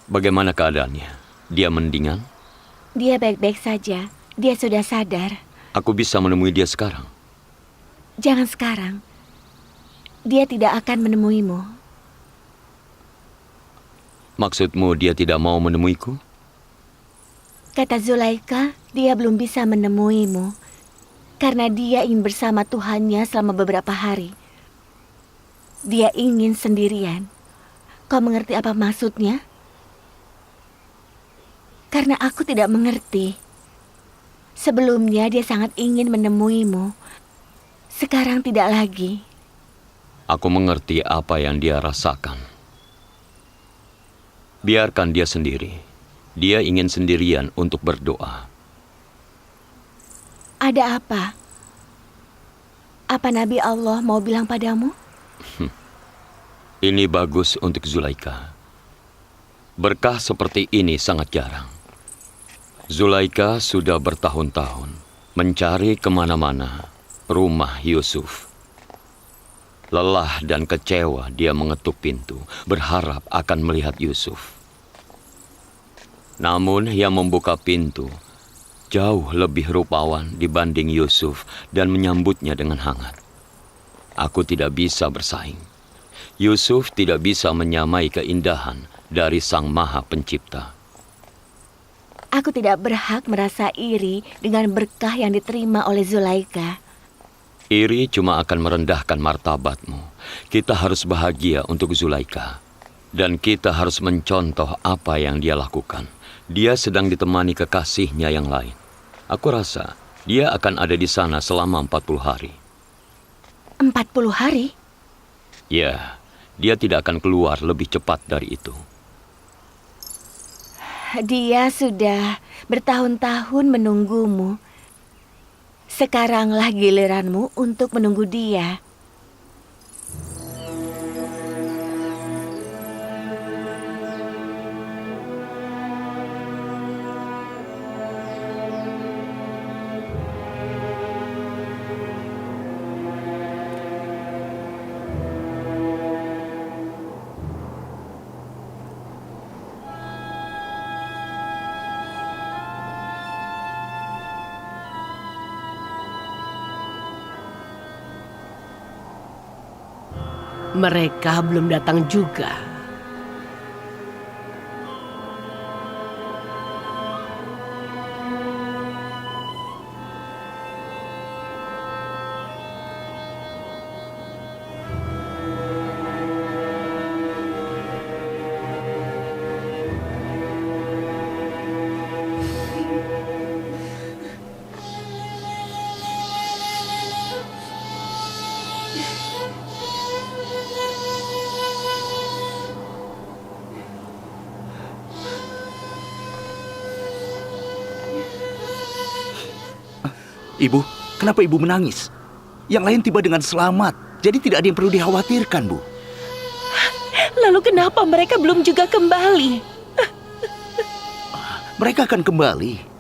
Bagaimana keadaannya? Dia mendingan? Dia baik-baik saja. Dia sudah sadar. Aku bisa menemui dia sekarang? Jangan sekarang. Dia tidak akan menemuimu. Maksudmu dia tidak mau menemuiku? Kata Zulaika, dia belum bisa menemuimu. Karena dia ingin bersama Tuhannya selama beberapa hari. Dia ingin sendirian. Kau mengerti apa maksudnya? Karena aku tidak mengerti. Sebelumnya dia sangat ingin menemuimu. Sekarang tidak lagi. Aku mengerti apa yang dia rasakan. Biarkan dia sendiri. Dia ingin sendirian untuk berdoa. Ada apa? Apa Nabi Allah mau bilang padamu? Ini bagus untuk Zulaika. Berkah seperti ini sangat jarang. Zulaika sudah bertahun-tahun mencari kemana-mana rumah Yusuf. Lelah dan kecewa dia mengetuk pintu, berharap akan melihat Yusuf. Namun yang membuka pintu jauh lebih rupawan dibanding Yusuf dan menyambutnya dengan hangat. Aku tidak bisa bersaing. Yusuf tidak bisa menyamai keindahan dari Sang Maha Pencipta. Aku tidak berhak merasa iri dengan berkah yang diterima oleh Zulaika. Iri cuma akan merendahkan martabatmu. Kita harus bahagia untuk Zulaika. Dan kita harus mencontoh apa yang dia lakukan. Dia sedang ditemani kekasihnya yang lain. Aku rasa dia akan ada di sana selama 40 hari. 40 hari? Ya, dia tidak akan keluar lebih cepat dari itu. Dia sudah bertahun-tahun menunggumu. Sekaranglah giliranmu untuk menunggu dia. Mereka belum datang juga. Ibu, kenapa ibu menangis? Yang lain tiba dengan selamat, jadi tidak ada yang perlu dikhawatirkan, Bu. Lalu kenapa mereka belum juga kembali? Mereka akan kembali.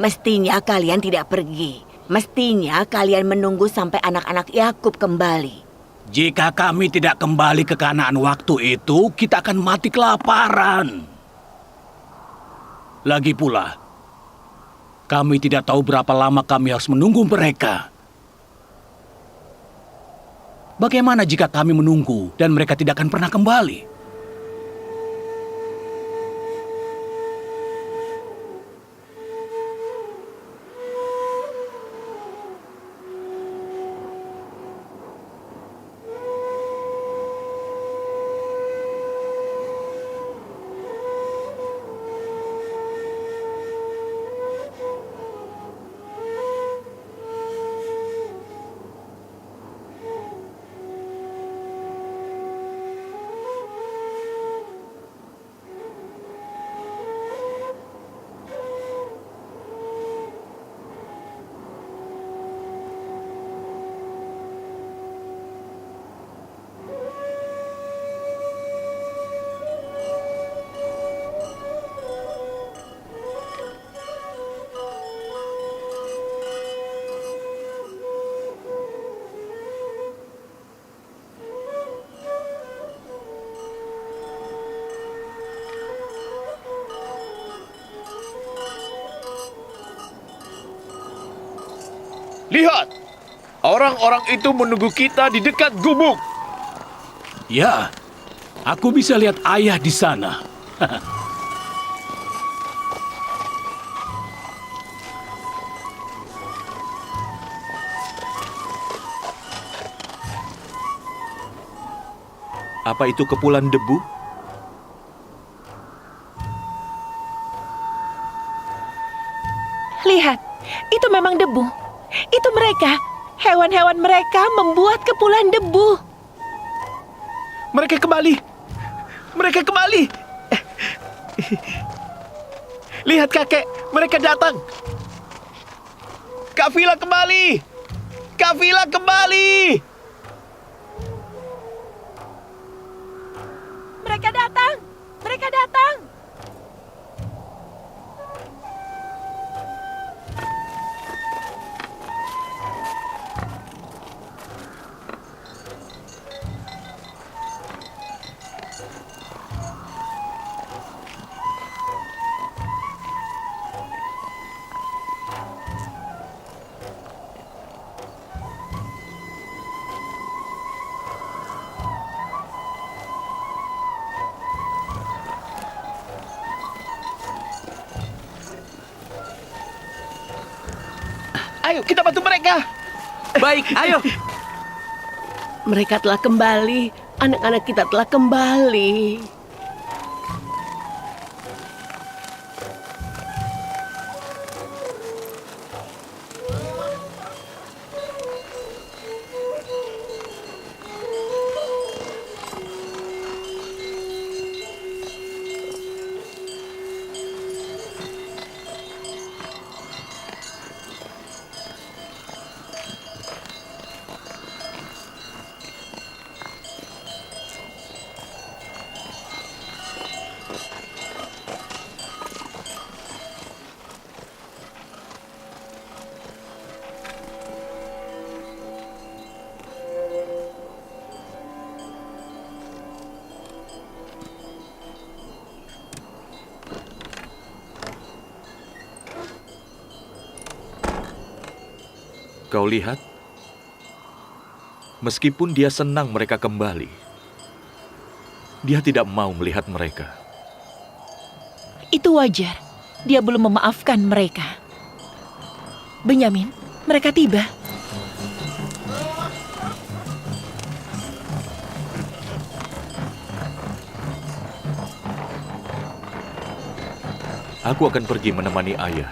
Mestinya kalian tidak pergi. Mestinya kalian menunggu sampai anak-anak Yakub kembali. Jika kami tidak kembali ke Kanaan waktu itu, kita akan mati kelaparan. Lagi pula, kami tidak tahu berapa lama kami harus menunggu mereka. Bagaimana jika kami menunggu dan mereka tidak akan pernah kembali? Lihat, orang-orang itu menunggu kita di dekat gubuk. Ya, aku bisa lihat ayah di sana. Apa itu kepulan debu? Lihat, itu memang debu. Itu mereka. Hewan-hewan mereka membuat kepulan debu. Mereka kembali. Mereka kembali. Lihat kakek, mereka datang. Kak Vila kembali. Kak Vila kembali. Mereka datang. Mereka datang. Ayo kita bantu mereka. Baik, ayo. Mereka telah kembali. Anak-anak kita telah kembali. Kau lihat? Meskipun dia senang mereka kembali, dia tidak mau melihat mereka. Itu wajar. Dia belum memaafkan mereka. Benyamin, mereka tiba. Aku akan pergi menemani ayah.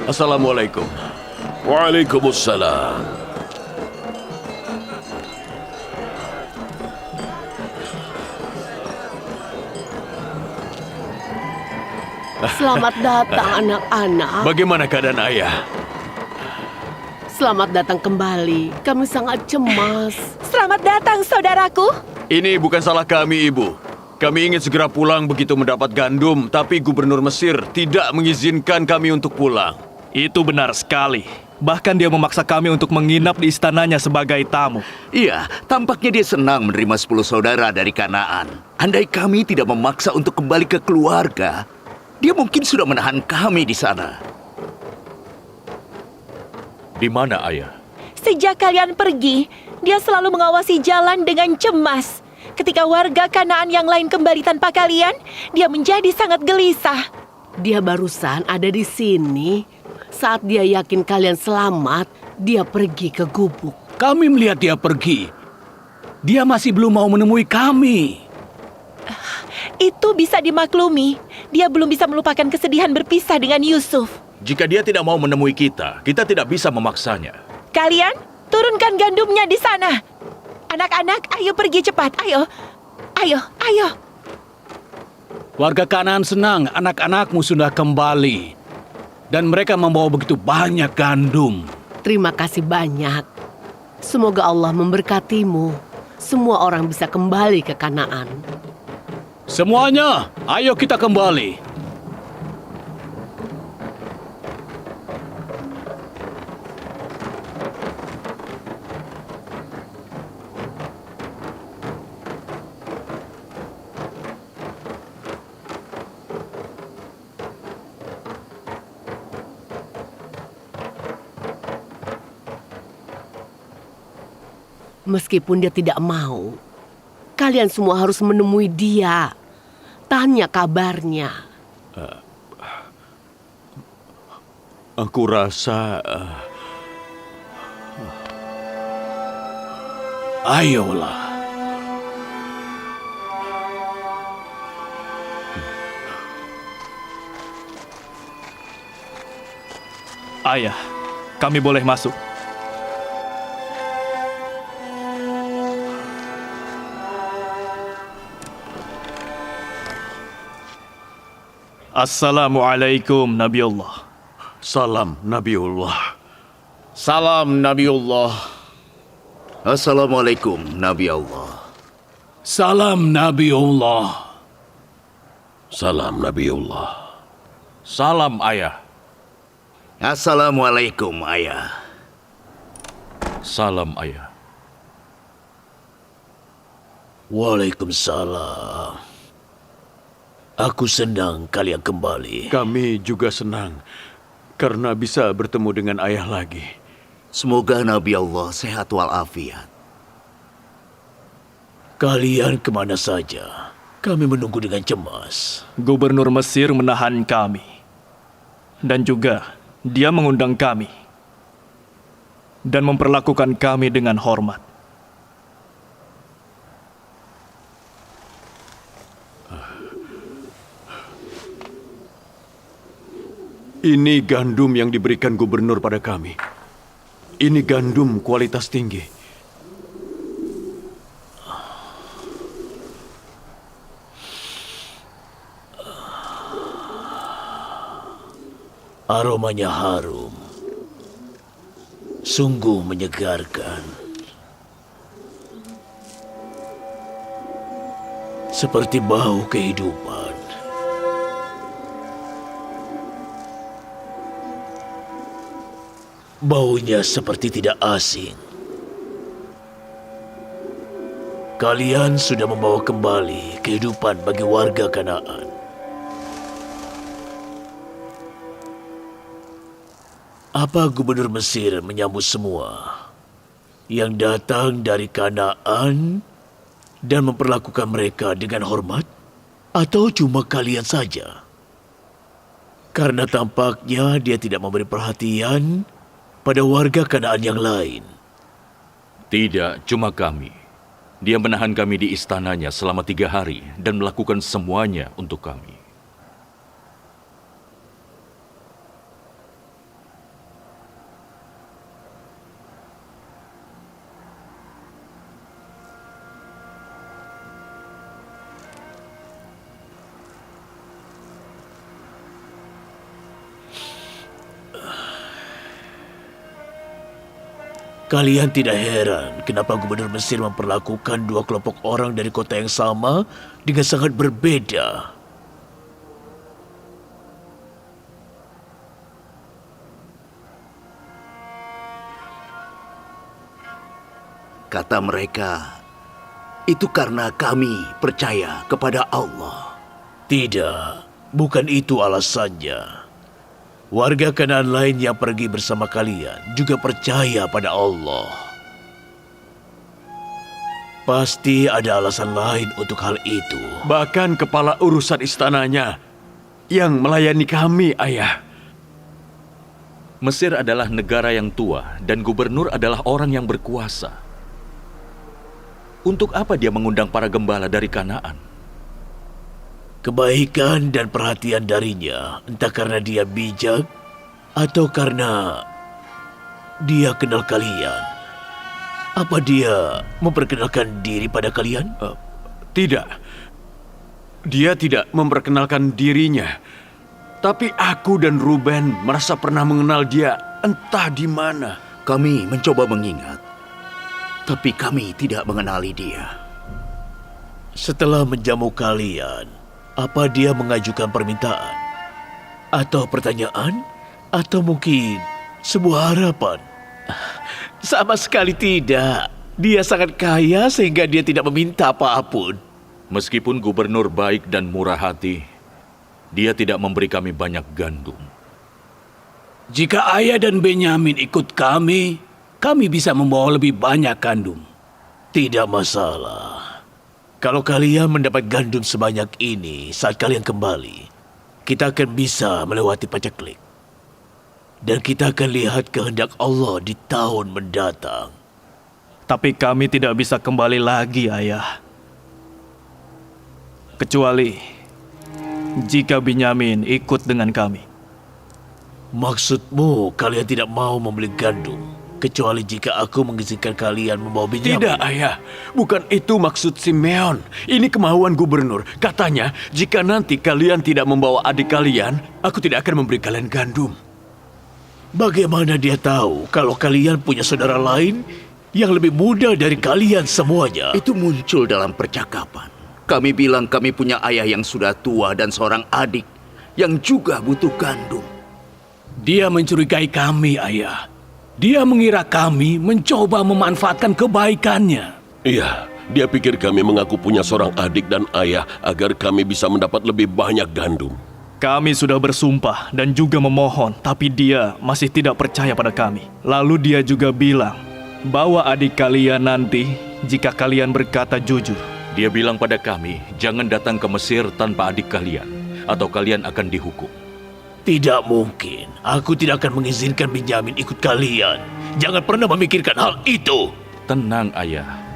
Assalamualaikum. Waalaikumsalam. Selamat datang anak-anak. Bagaimana keadaan ayah? Selamat datang kembali. Kami sangat cemas. Selamat datang, saudaraku. Ini bukan salah kami, Ibu. Kami ingin segera pulang begitu mendapat gandum, tapi Gubernur Mesir tidak mengizinkan kami untuk pulang. Itu benar sekali. Bahkan dia memaksa kami untuk menginap di istananya sebagai tamu. Iya, tampaknya dia senang menerima 10 saudara dari Kanaan. Andai kami tidak memaksa untuk kembali ke keluarga, dia mungkin sudah menahan kami di sana. Di mana ayah? Sejak kalian pergi, dia selalu mengawasi jalan dengan cemas. Ketika warga Kanaan yang lain kembali tanpa kalian, dia menjadi sangat gelisah. Dia barusan ada di sini. Saat dia yakin kalian selamat, dia pergi ke gubuk. Kami melihat dia pergi. Dia masih belum mau menemui kami. Itu bisa dimaklumi. Dia belum bisa melupakan kesedihan berpisah dengan Yusuf. Jika dia tidak mau menemui kita tidak bisa memaksanya. Kalian turunkan gandumnya di sana. Anak-anak, ayo pergi cepat. Ayo, ayo, ayo. Warga Kanaan senang anak-anakmu sudah kembali. Dan mereka membawa begitu banyak gandum. Terima kasih banyak. Semoga Allah memberkatimu. Semua orang bisa kembali ke Kanaan. Semuanya, ayo kita kembali. Meskipun dia tidak mau, kalian semua harus menemui dia. Tanya kabarnya. Aku rasa... Ayolah. Ayah, kami boleh masuk. Assalamualaikum Nabiullah. Salam Nabiullah. Salam Nabiullah. Assalamualaikum, Nabi Allah. Salam Nabiullah. Salam Nabiullah. Salam ayah. Assalamualaikum, Ayah. Salam ayah. Waalaikumsalam. Aku senang kalian kembali. Kami juga senang karena bisa bertemu dengan ayah lagi. Semoga Nabi Allah sehat walafiat. Kalian kemana saja? Kami menunggu dengan cemas. Gubernur Mesir menahan kami. Dan juga dia mengundang kami. Dan memperlakukan kami dengan hormat. Ini gandum yang diberikan gubernur pada kami. Ini gandum kualitas tinggi. Aromanya harum. Sungguh menyegarkan. Seperti bau kehidupan. Baunya seperti tidak asing. Kalian sudah membawa kembali kehidupan bagi warga Kanaan. Apa gubernur Mesir menyambut semua yang datang dari Kanaan dan memperlakukan mereka dengan hormat? Atau cuma kalian saja? Karena tampaknya dia tidak memberi perhatian pada warga Kanaan yang lain. Tidak, cuma kami. Dia menahan kami di istananya selama 3 hari dan melakukan semuanya untuk kami. Kalian tidak heran kenapa gubernur Mesir memperlakukan dua kelompok orang dari kota yang sama dengan sangat berbeda. Kata mereka, itu karena kami percaya kepada Allah. Tidak, bukan itu alasannya. Warga Kanaan lain yang pergi bersama kalian juga percaya pada Allah. Pasti ada alasan lain untuk hal itu. Bahkan kepala urusan istananya yang melayani kami, ayah. Mesir adalah negara yang tua dan gubernur adalah orang yang berkuasa. Untuk apa dia mengundang para gembala dari Kanaan? Kebaikan dan perhatian darinya, entah karena dia bijak atau karena dia kenal kalian? Apa dia memperkenalkan diri pada kalian? Tidak. Dia tidak memperkenalkan dirinya. Tapi aku dan Ruben merasa pernah mengenal dia entah di mana. Kami mencoba mengingat, tapi kami tidak mengenali dia. Setelah menjamu kalian, apa dia mengajukan permintaan? Atau pertanyaan? Atau mungkin sebuah harapan? Sama sekali tidak. Dia sangat kaya sehingga dia tidak meminta apapun. Meskipun gubernur baik dan murah hati, dia tidak memberi kami banyak gandum. Jika Ayah dan Benyamin ikut kami bisa membawa lebih banyak gandum. Tidak masalah. Kalau kalian mendapat gandum sebanyak ini saat kalian kembali, kita akan bisa melewati paceklik. Dan kita akan lihat kehendak Allah di tahun mendatang. Tapi kami tidak bisa kembali lagi, Ayah. Kecuali jika Benyamin ikut dengan kami. Maksudmu kalian tidak mau membeli gandum, kecuali jika aku mengizinkan kalian membawa Benyamin? Tidak, Ayah. Bukan itu maksud Simeon. Ini kemauan gubernur. Katanya, jika nanti kalian tidak membawa adik kalian, aku tidak akan memberi kalian gandum. Bagaimana dia tahu kalau kalian punya saudara lain yang lebih muda dari kalian semuanya? Itu muncul dalam percakapan. Kami bilang kami punya ayah yang sudah tua dan seorang adik yang juga butuh gandum. Dia mencurigai kami, Ayah. Dia mengira kami mencoba memanfaatkan kebaikannya. Iya, dia pikir kami mengaku punya seorang adik dan ayah agar kami bisa mendapat lebih banyak gandum. Kami sudah bersumpah dan juga memohon, tapi dia masih tidak percaya pada kami. Lalu dia juga bilang, bawa adik kalian nanti jika kalian berkata jujur. Dia bilang pada kami, jangan datang ke Mesir tanpa adik kalian, atau kalian akan dihukum. Tidak mungkin. Aku tidak akan mengizinkan Benyamin ikut kalian. Jangan pernah memikirkan hal itu. Tenang, Ayah.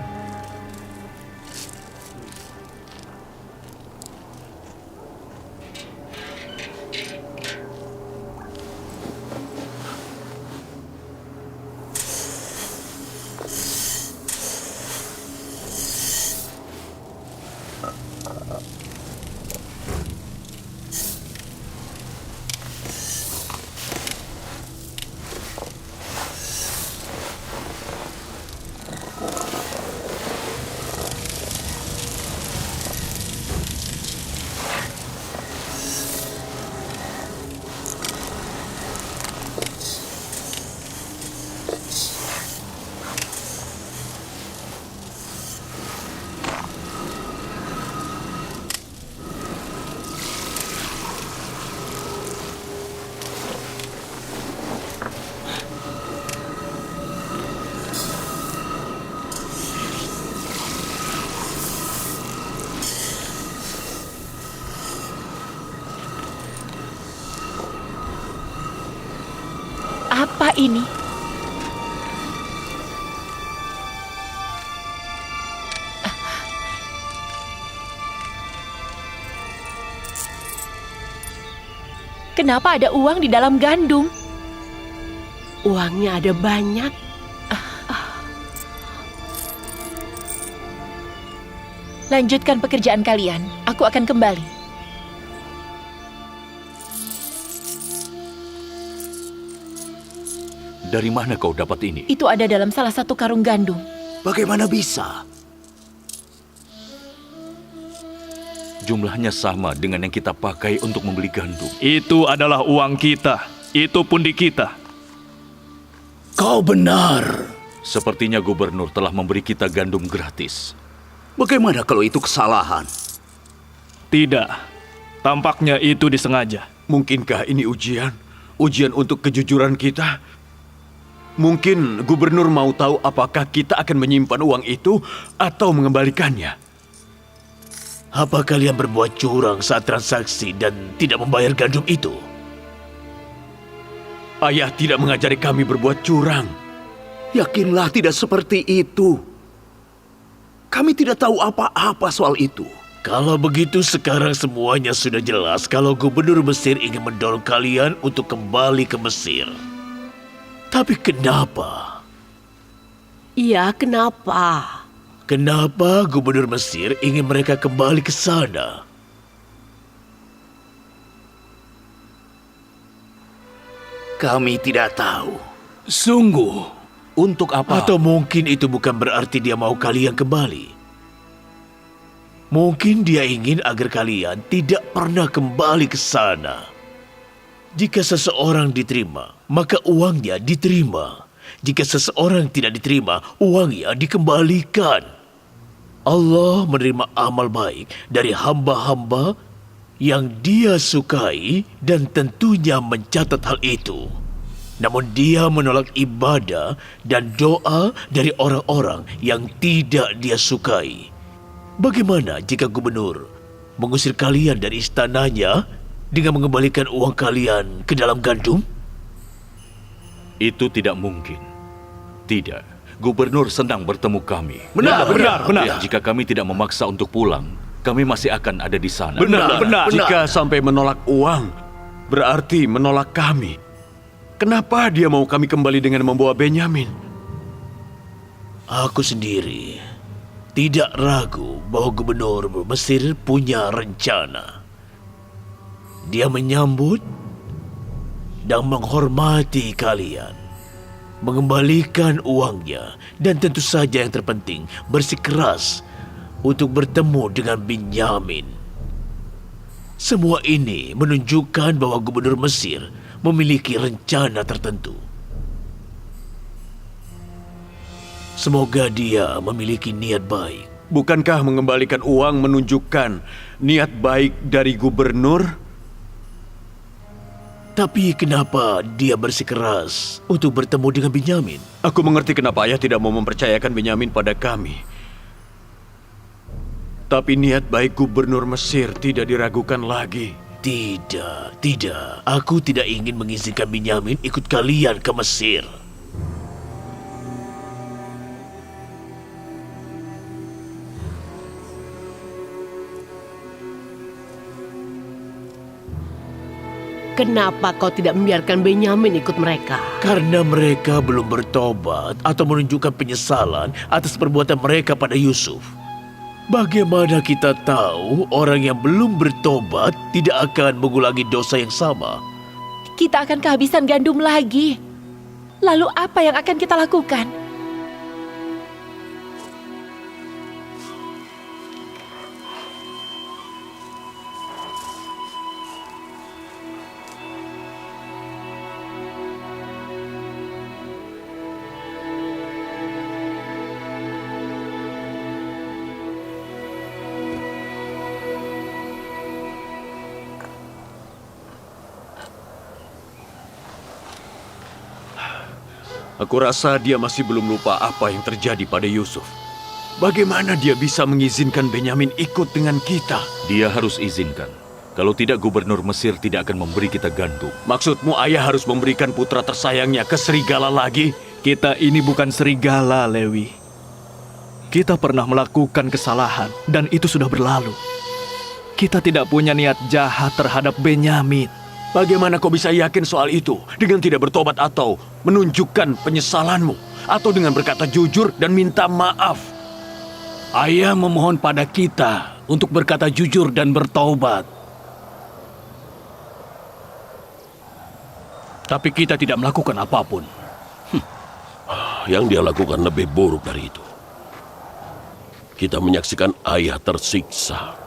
Apa ini? Kenapa ada uang di dalam gandum? Uangnya ada banyak. Lanjutkan pekerjaan kalian. Aku akan kembali. Dari mana kau dapat ini? Itu ada dalam salah satu karung gandum. Bagaimana bisa? Jumlahnya sama dengan yang kita pakai untuk membeli gandum. Itu adalah uang kita. Itu pundi kita. Kau benar. Sepertinya gubernur telah memberi kita gandum gratis. Bagaimana kalau itu kesalahan? Tidak. Tampaknya itu disengaja. Mungkinkah ini ujian? Ujian untuk kejujuran kita? Mungkin gubernur mau tahu apakah kita akan menyimpan uang itu atau mengembalikannya. Apa kalian berbuat curang saat transaksi dan tidak membayar gandum itu? Ayah tidak mengajari kami berbuat curang. Yakinlah tidak seperti itu. Kami tidak tahu apa-apa soal itu. Kalau begitu sekarang semuanya sudah jelas kalau gubernur Mesir ingin mendorong kalian untuk kembali ke Mesir. Tapi kenapa? Iya, kenapa? Kenapa gubernur Mesir ingin mereka kembali ke sana? Kami tidak tahu. Sungguh, untuk apa? Atau mungkin itu bukan berarti dia mau kalian kembali. Mungkin dia ingin agar kalian tidak pernah kembali ke sana. Jika seseorang diterima, maka uangnya diterima. Jika seseorang tidak diterima, uangnya dikembalikan. Allah menerima amal baik dari hamba-hamba yang dia sukai dan tentunya mencatat hal itu. Namun dia menolak ibadah dan doa dari orang-orang yang tidak dia sukai. Bagaimana jika gubernur mengusir kalian dari istananya dengan mengembalikan uang kalian ke dalam gandum? Itu tidak mungkin. Tidak. Gubernur senang bertemu kami. Benar. Jika kami tidak memaksa untuk pulang, kami masih akan ada di sana. Benar. Jika sampai menolak uang, berarti menolak kami. Kenapa dia mau kami kembali dengan membawa Benyamin? Aku sendiri tidak ragu bahwa gubernur Mesir punya rencana. Dia menyambut dan menghormati kalian, mengembalikan uangnya, dan tentu saja yang terpenting bersikeras untuk bertemu dengan Benyamin. Semua ini menunjukkan bahwa gubernur Mesir memiliki rencana tertentu. Semoga dia memiliki niat baik. Bukankah mengembalikan uang menunjukkan niat baik dari gubernur? Tapi kenapa dia bersikeras untuk bertemu dengan Benyamin? Aku mengerti kenapa ayah tidak mau mempercayakan Benyamin pada kami. Tapi niat baik gubernur Mesir tidak diragukan lagi. Tidak. Aku tidak ingin mengizinkan Benyamin ikut kalian ke Mesir. Kenapa kau tidak membiarkan Benyamin ikut mereka? Karena mereka belum bertobat atau menunjukkan penyesalan atas perbuatan mereka pada Yusuf. Bagaimana kita tahu orang yang belum bertobat tidak akan mengulangi dosa yang sama? Kita akan kehabisan gandum lagi. Lalu apa yang akan kita lakukan? Aku rasa dia masih belum lupa apa yang terjadi pada Yusuf. Bagaimana dia bisa mengizinkan Benyamin ikut dengan kita? Dia harus izinkan. Kalau tidak, gubernur Mesir tidak akan memberi kita gandum. Maksudmu ayah harus memberikan putra tersayangnya ke serigala lagi? Kita ini bukan serigala, Lewi. Kita pernah melakukan kesalahan dan itu sudah berlalu. Kita tidak punya niat jahat terhadap Benyamin. Bagaimana kau bisa yakin soal itu dengan tidak bertobat atau menunjukkan penyesalanmu? Atau dengan berkata jujur dan minta maaf? Ayah memohon pada kita untuk berkata jujur dan bertaubat. Tapi kita tidak melakukan apapun. Yang dia lakukan lebih buruk dari itu. Kita menyaksikan ayah tersiksa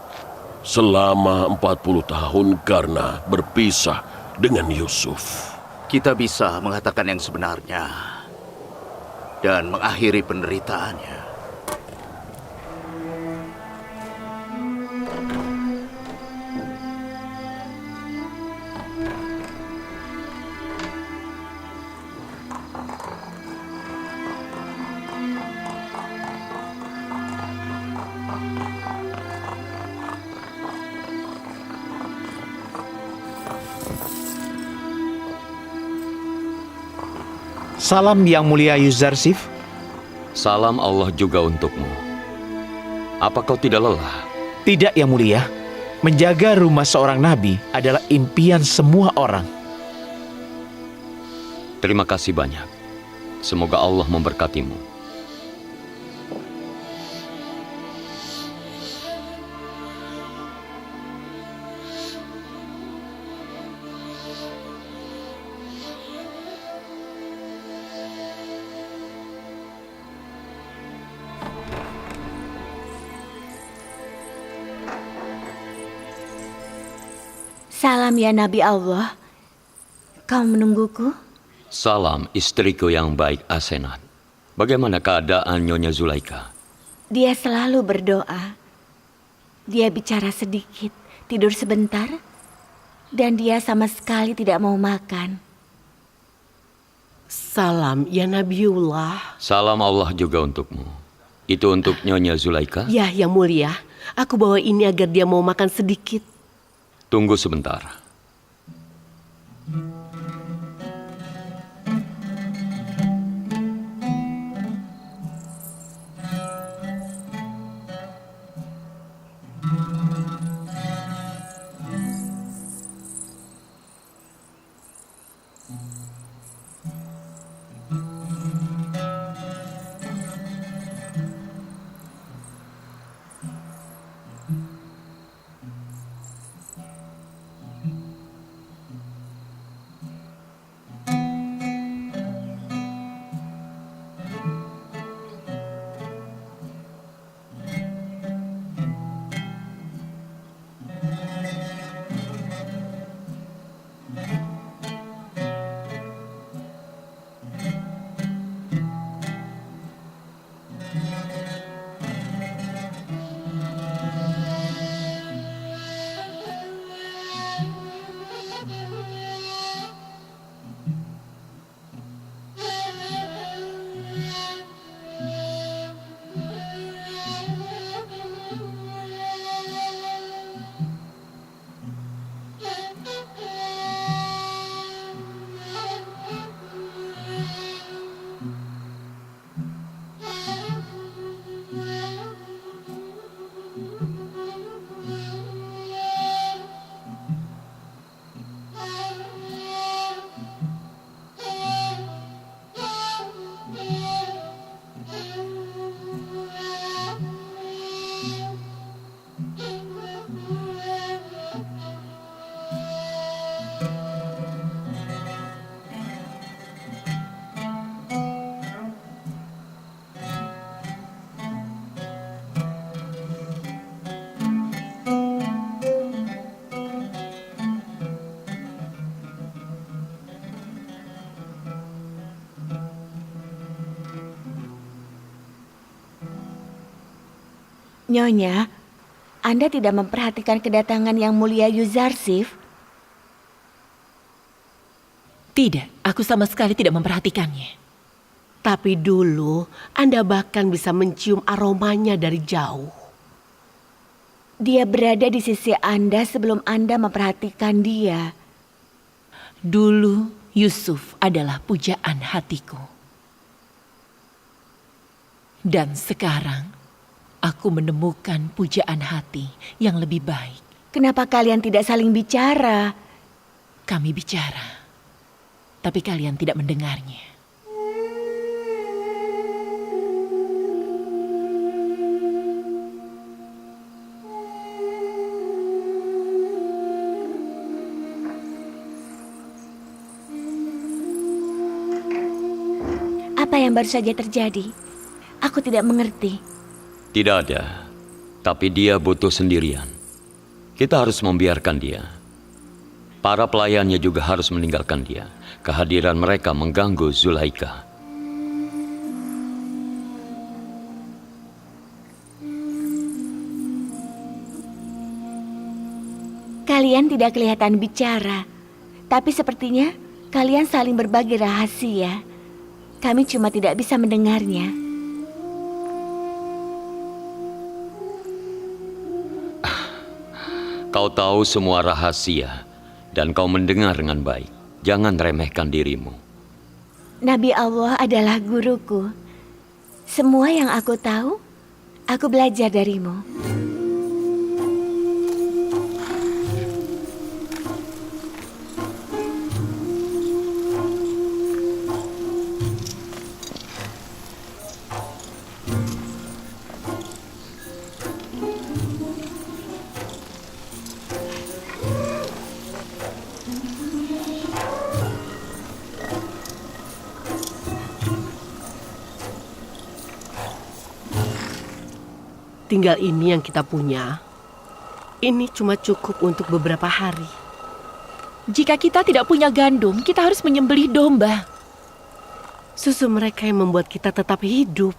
selama 40 tahun karena berpisah dengan Yusuf. Kita bisa mengatakan yang sebenarnya dan mengakhiri penderitaannya. Salam yang mulia Yuzarsif. Salam Allah juga untukmu. Apa kau tidak lelah? Tidak yang mulia. Menjaga rumah seorang nabi adalah impian semua orang. Terima kasih banyak. Semoga Allah memberkatimu. Salam ya Nabi Allah. Kau menungguku? Salam istriku yang baik Asenat. Bagaimana keadaan Nyonya Zulaika? Dia selalu berdoa. Dia bicara sedikit, tidur sebentar, dan dia sama sekali tidak mau makan. Salam ya Nabiullah. Salam Allah juga untukmu. Itu untuk Nyonya Zulaika? Ya, yang mulia. Aku bawa ini agar dia mau makan sedikit. Tunggu sebentar. Nyonya, Anda tidak memperhatikan kedatangan yang mulia Yuzarsif? Tidak, aku sama sekali tidak memperhatikannya. Tapi dulu Anda bahkan bisa mencium aromanya dari jauh. Dia berada di sisi Anda sebelum Anda memperhatikan dia. Dulu Yusuf adalah pujaan hatiku. Dan sekarang aku menemukan pujaan hati yang lebih baik. Kenapa kalian tidak saling bicara? Kami bicara, tapi kalian tidak mendengarnya. Apa yang baru saja terjadi? Aku tidak mengerti. Tidak ada, tapi dia butuh sendirian. Kita harus membiarkan dia. Para pelayannya juga harus meninggalkan dia. Kehadiran mereka mengganggu Zulaika. Kalian tidak kelihatan bicara, tapi sepertinya kalian saling berbagi rahasia. Kami cuma tidak bisa mendengarnya. Kau tahu semua rahasia dan kau mendengar dengan baik. Jangan remehkan dirimu. Nabi Allah adalah guruku. Semua yang aku tahu, aku belajar darimu. tinggal ini yang kita punya, ini cuma cukup untuk beberapa hari. Jika kita tidak punya gandum, kita harus menyembelih domba. Susu mereka yang membuat kita tetap hidup.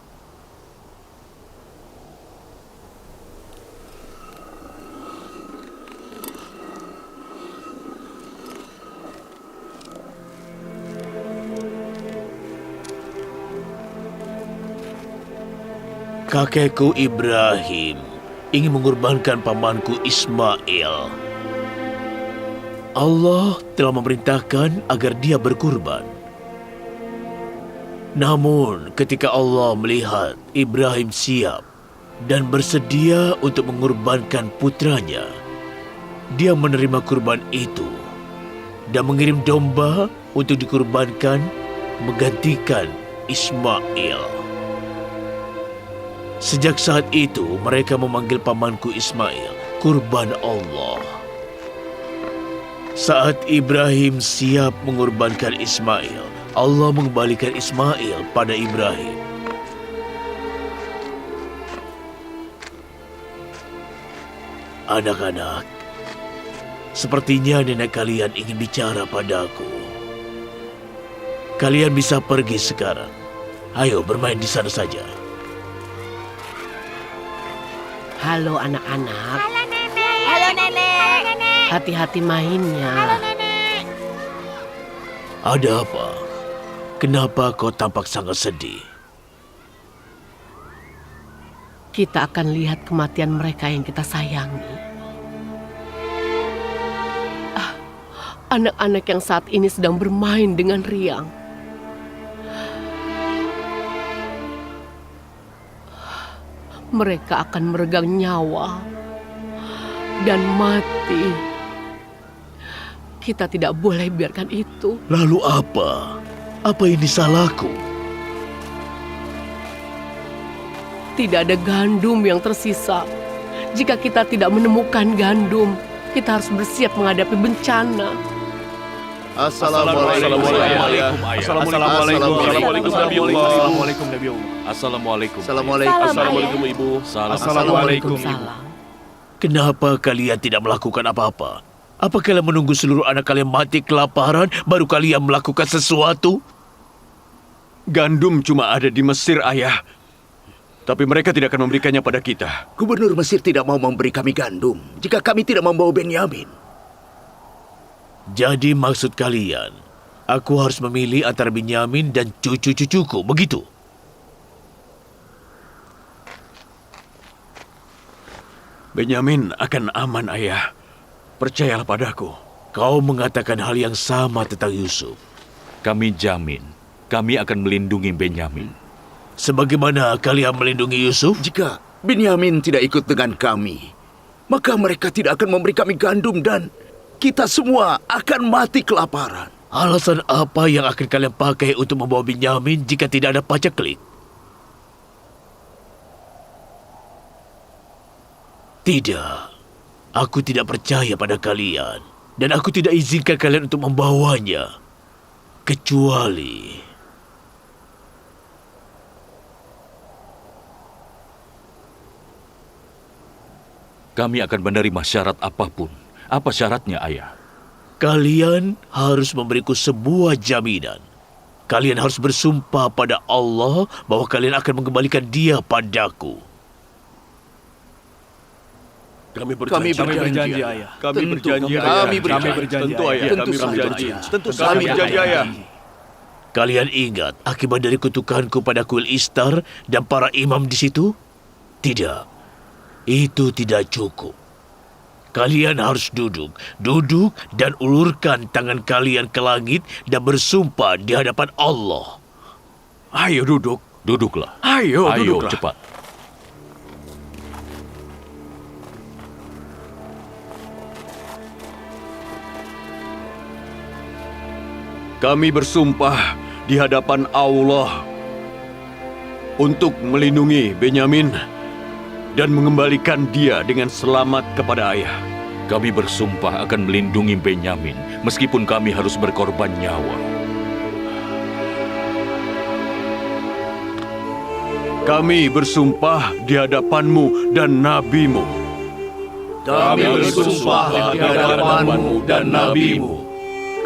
Kakekku Ibrahim ingin mengorbankan pamanku Ismail. Allah telah memerintahkan agar dia berkurban. Namun ketika Allah melihat Ibrahim siap dan bersedia untuk mengorbankan putranya, dia menerima kurban itu dan mengirim domba untuk dikurbankan menggantikan Ismail. Sejak saat itu, mereka memanggil pamanku Ismail kurban Allah. Saat Ibrahim siap mengorbankan Ismail, Allah mengembalikan Ismail pada Ibrahim. Anak-anak, sepertinya nenek kalian ingin bicara padaku. Kalian bisa pergi sekarang. Ayo bermain di sana saja. Halo anak-anak. Halo nenek. Hati-hati mainnya. Halo nenek. Ada apa? Kenapa kau tampak sangat sedih? Kita akan lihat kematian mereka yang kita sayangi. Anak-anak yang saat ini sedang bermain dengan riang. Mereka akan meregang nyawa dan mati. Kita tidak boleh biarkan itu. Lalu apa? Apa ini salahku? Tidak ada gandum yang tersisa. Jika kita tidak menemukan gandum, kita harus bersiap menghadapi bencana. Assalamualaikum ayah. Assalamualaikum Nabiullah. Assalamualaikum Nabiullah. Assalamualaikum. Assalamualaikum ibu. Assalamualaikum. Salam. Kenapa kalian tidak melakukan apa-apa? Apa kalian menunggu seluruh anak kalian mati kelaparan baru kalian melakukan sesuatu? Gandum cuma ada di Mesir, ayah. Tapi mereka tidak akan memberikannya pada kita. Gubernur Mesir tidak mau memberi kami gandum jika kami tidak membawa Benyamin. Jadi maksud kalian, aku harus memilih antara Benyamin dan cucu-cucuku, begitu? Benyamin akan aman, ayah. Percayalah padaku. Kau mengatakan hal yang sama tentang Yusuf. Kami jamin, kami akan melindungi Benyamin. Sebagaimana kalian melindungi Yusuf? Jika Benyamin tidak ikut dengan kami, maka mereka tidak akan memberi kami gandum dan kita semua akan mati kelaparan. Alasan apa yang akan kalian pakai untuk membawa Benyamin jika tidak ada paceklik? Tidak, aku tidak percaya pada kalian. Dan aku tidak izinkan kalian untuk membawanya. Kecuali... Kami akan menerima syarat apapun. Apa syaratnya, ayah? Kalian harus memberiku sebuah jaminan. Kalian harus bersumpah pada Allah bahwa kalian akan mengembalikan dia padaku. Kami berjanji ayah. Kami berjanji, Kami berjanji. Tentu, ayah. Tentu Kami saja. berjanji. Tentu Kami kami berjanji, berjanji. ayah. Kalian ingat akibat dari kutukanku pada kuil Istar dan para imam di situ? Tidak. Itu tidak cukup. Kalian harus duduk dan ulurkan tangan kalian ke langit dan bersumpah di hadapan Allah. Ayo duduk. Duduklah. Ayo, Ayo, duduklah. cepat. Kami bersumpah di hadapan Allah untuk melindungi Benyamin dan mengembalikan dia dengan selamat kepada ayah. Kami bersumpah akan melindungi Benyamin meskipun kami harus berkorban nyawa. Kami bersumpah di hadapanmu dan nabimu. Kami bersumpah di hadapanmu dan nabimu.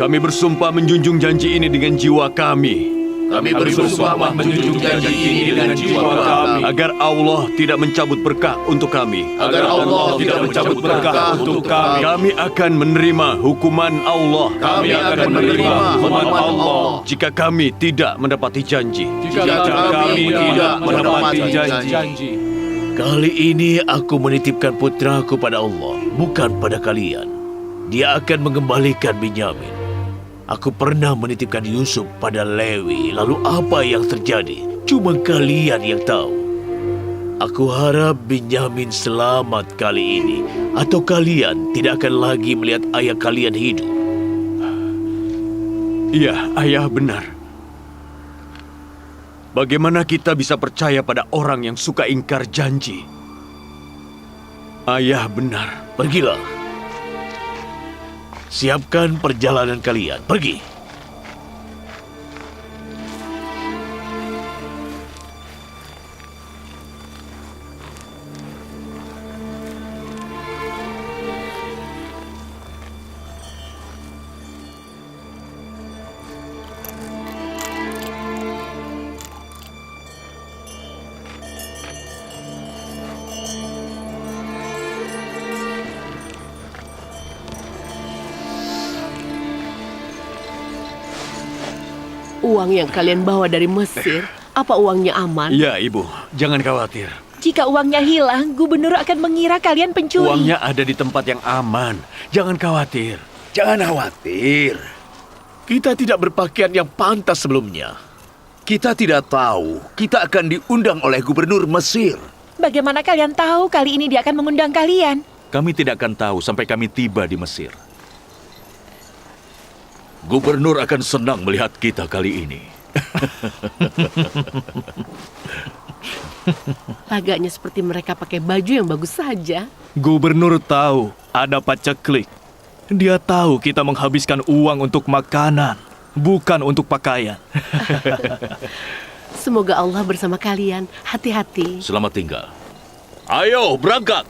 Kami bersumpah menjunjung janji ini dengan jiwa kami. Kami bersumpah menjunjung janji ini dengan jiwa kami. Agar Allah tidak mencabut berkah untuk kami. Agar Allah tidak mencabut berkah untuk kami. Kami akan menerima hukuman Allah. Kami akan menerima hukuman Allah. Jika kami tidak mendapati janji. Jika kami tidak mendapati janji. Kali ini aku menitipkan putraku pada Allah, bukan pada kalian. Dia akan mengembalikan Binyamin. Aku pernah menitipkan Yusuf pada Lewi, lalu apa yang terjadi? Cuma kalian yang tahu. Aku harap Binyamin selamat kali ini, atau kalian tidak akan lagi melihat ayah kalian hidup. Iya, ayah benar. Bagaimana kita bisa percaya pada orang yang suka ingkar janji? Ayah benar. Pergilah. Siapkan perjalanan kalian. Pergi. Uang yang kalian bawa dari Mesir, apa uangnya aman? Iya, Ibu. Jangan khawatir. Jika uangnya hilang, gubernur akan mengira kalian pencuri. Uangnya ada di tempat yang aman. Jangan khawatir. Jangan khawatir. Kita tidak berpakaian yang pantas sebelumnya. Kita tidak tahu. Kita akan diundang oleh gubernur Mesir. Bagaimana kalian tahu kali ini dia akan mengundang kalian? Kami tidak akan tahu sampai kami tiba di Mesir. Gubernur akan senang melihat kita kali ini. Agaknya seperti mereka pakai baju yang bagus saja. Gubernur tahu ada paceklik. Dia tahu kita menghabiskan uang untuk makanan, bukan untuk pakaian. Semoga Allah bersama kalian. Hati-hati. Selamat tinggal. Ayo, berangkat!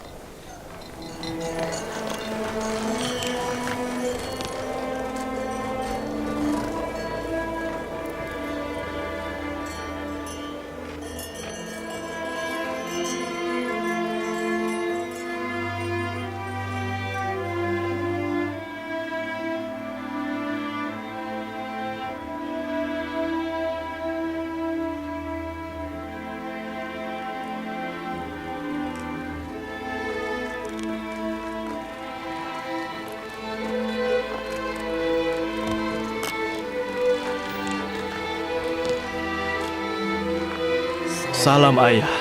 Salam ayah.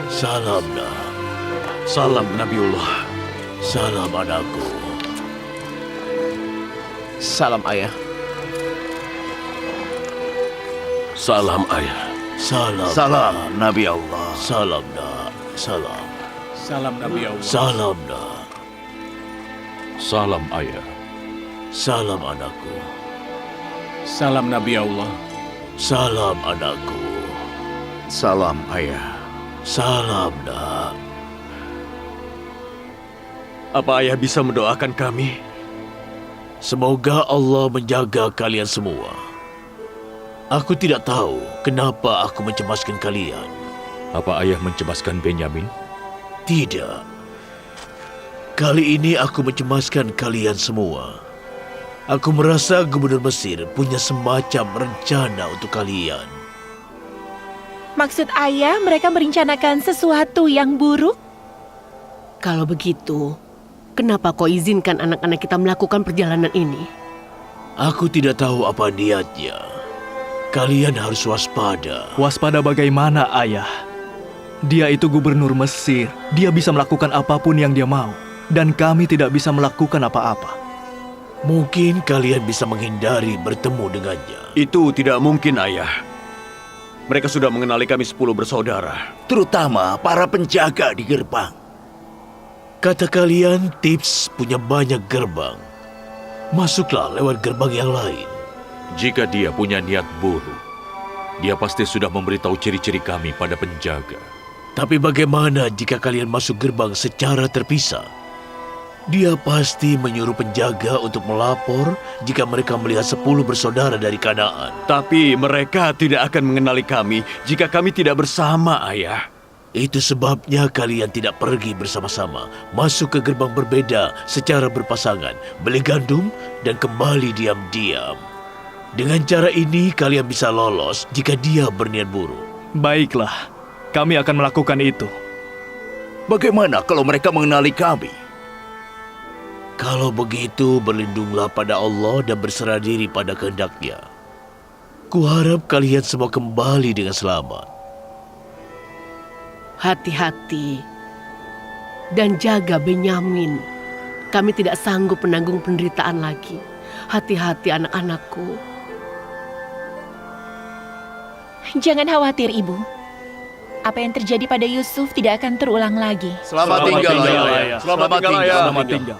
Salam nak. Salam Nabiullah. Salam anakku. Salam ayah. Salam ayah. Salam. Salam Nabi Allah. Salam nak. Salam. Salam Nabi Allah. Salam nak. Salam ayah. Salam anakku. Salam Nabi Allah. Salam anakku. Salam ayah. Salam nak. Apa ayah bisa mendoakan kami? Semoga Allah menjaga kalian semua. Aku tidak tahu kenapa aku mencemaskan kalian. Apa ayah mencemaskan Benyamin? Tidak. Kali ini aku mencemaskan kalian semua. Aku merasa Gubernur Mesir punya semacam rencana untuk kalian. Maksud ayah mereka merencanakan sesuatu yang buruk? Kalau begitu, kenapa kau izinkan anak-anak kita melakukan perjalanan ini? Aku tidak tahu apa niatnya. Kalian harus waspada. Waspada bagaimana ayah? Dia itu gubernur Mesir. Dia bisa melakukan apapun yang dia mau. Dan kami tidak bisa melakukan apa-apa. Mungkin kalian bisa menghindari bertemu dengannya. Itu tidak mungkin, ayah. Mereka sudah mengenali kami 10 bersaudara. Terutama para penjaga di gerbang. Kata kalian, Tips punya banyak gerbang. Masuklah lewat gerbang yang lain. Jika dia punya niat buruk, Dia pasti sudah memberitahu ciri-ciri kami pada penjaga. Tapi bagaimana jika kalian masuk gerbang secara terpisah? Dia pasti menyuruh penjaga untuk melapor jika mereka melihat 10 bersaudara dari Kanaan. Tapi mereka tidak akan mengenali kami jika kami tidak bersama, Ayah. Itu sebabnya kalian tidak pergi bersama-sama, masuk ke gerbang berbeda secara berpasangan, beli gandum, dan kembali diam-diam. Dengan cara ini kalian bisa lolos jika dia berniat buruk. Baiklah, kami akan melakukan itu. Bagaimana kalau mereka mengenali kami? Kalau begitu, berlindunglah pada Allah dan berserah diri pada kehendak-Nya. Kuharap kalian semua kembali dengan selamat. Hati-hati dan jaga Benyamin. Kami tidak sanggup menanggung penderitaan lagi. Hati-hati anak-anakku. Jangan khawatir, Ibu. Apa yang terjadi pada Yusuf tidak akan terulang lagi. Selamat tinggal, Ayah. Selamat tinggal.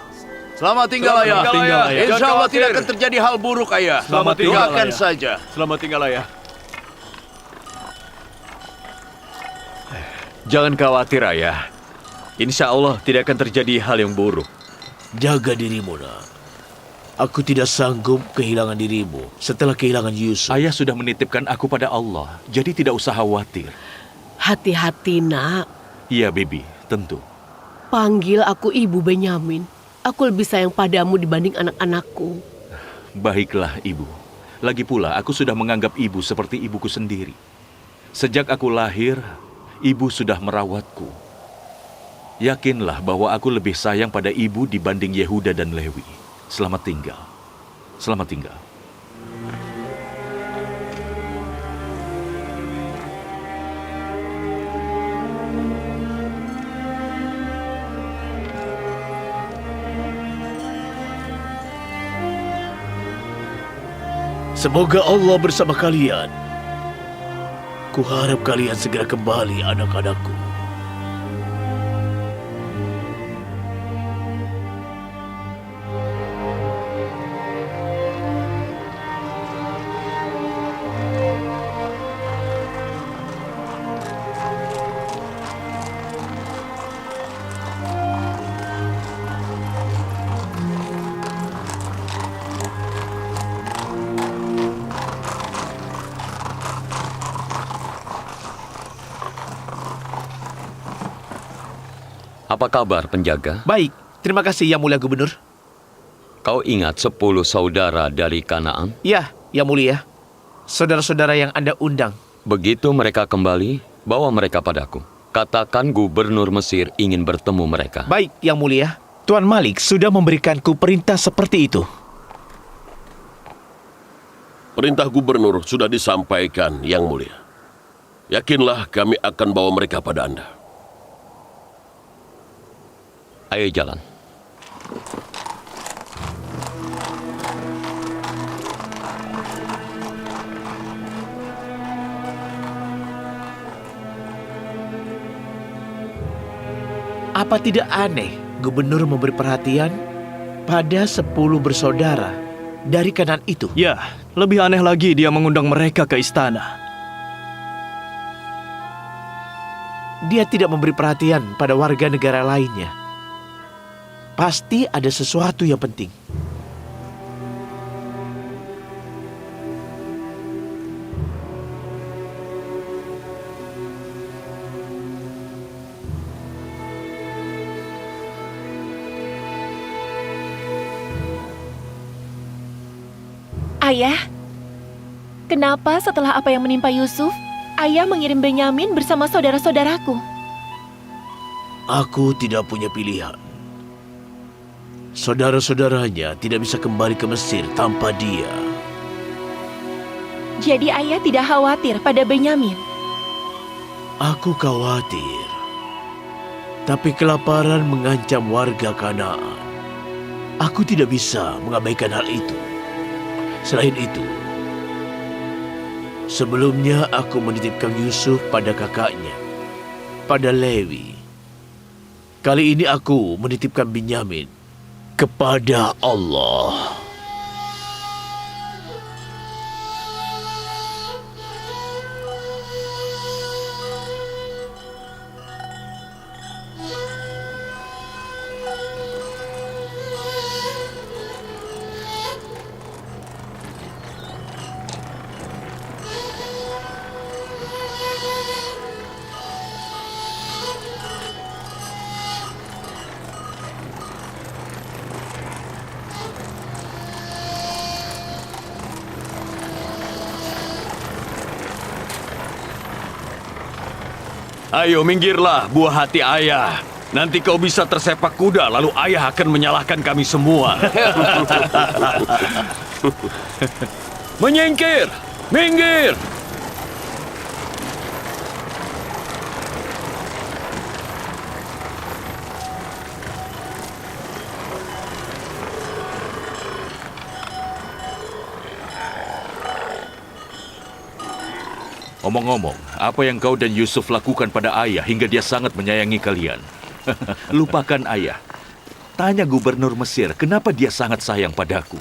Selamat tinggal, Ayah. Insya Allah tidak akan terjadi hal buruk, Ayah. Selamat tinggal, Doakan Ayah. saja. Selamat tinggal, Ayah. Jangan khawatir, Ayah. Insya Allah tidak akan terjadi hal yang buruk. Jaga dirimu, nak. Aku tidak sanggup kehilangan dirimu setelah kehilangan Yusuf. Ayah sudah menitipkan aku pada Allah, jadi tidak usah khawatir. Hati-hati, nak. Iya, Bibi, tentu. Panggil aku Ibu Benyamin. Aku lebih sayang padamu dibanding anak-anakku. Baiklah, Ibu. Lagi pula, aku sudah menganggap Ibu seperti ibuku sendiri. Sejak aku lahir, Ibu sudah merawatku. Yakinlah bahwa aku lebih sayang pada Ibu dibanding Yehuda dan Lewi. Selamat tinggal. Selamat tinggal. Semoga Allah bersama kalian. Kuharap kalian segera kembali, anak-anakku. Apa kabar, penjaga? Baik, terima kasih Yang Mulia Gubernur. Kau ingat 10 saudara dari Kanaan? Ya, Yang Mulia. Saudara-saudara yang Anda undang. Begitu mereka kembali, bawa mereka padaku. Katakan gubernur Mesir ingin bertemu mereka. Baik, Yang Mulia. Tuan Malik sudah memberikanku perintah seperti itu. Perintah gubernur sudah disampaikan, Yang Mulia. Yakinlah kami akan bawa mereka pada Anda. Ayo jalan. Apa tidak aneh gubernur memberi perhatian pada 10 bersaudara dari Kanaan itu? Ya, lebih aneh lagi dia mengundang mereka ke istana. Dia tidak memberi perhatian pada warga negara lainnya. Pasti ada sesuatu yang penting. Ayah, kenapa setelah apa yang menimpa Yusuf, Ayah mengirim Benyamin bersama saudara-saudaraku? Aku tidak punya pilihan. Saudara-saudaranya tidak bisa kembali ke Mesir tanpa dia. Jadi Ayah tidak khawatir pada Benyamin? Aku khawatir. Tapi kelaparan mengancam warga Kanaan. Aku tidak bisa mengabaikan hal itu. Selain itu, sebelumnya aku menitipkan Yusuf pada kakaknya, pada Lewi. Kali ini aku menitipkan Benyamin kepada Allah. Ayo minggirlah, buah hati ayah. Nanti kau bisa tersepak kuda, lalu ayah akan menyalahkan kami semua. Menyingkir! Minggir! Omong-omong, apa yang kau dan Yusuf lakukan pada ayah hingga dia sangat menyayangi kalian? Lupakan ayah. Tanya gubernur Mesir, kenapa dia sangat sayang padaku?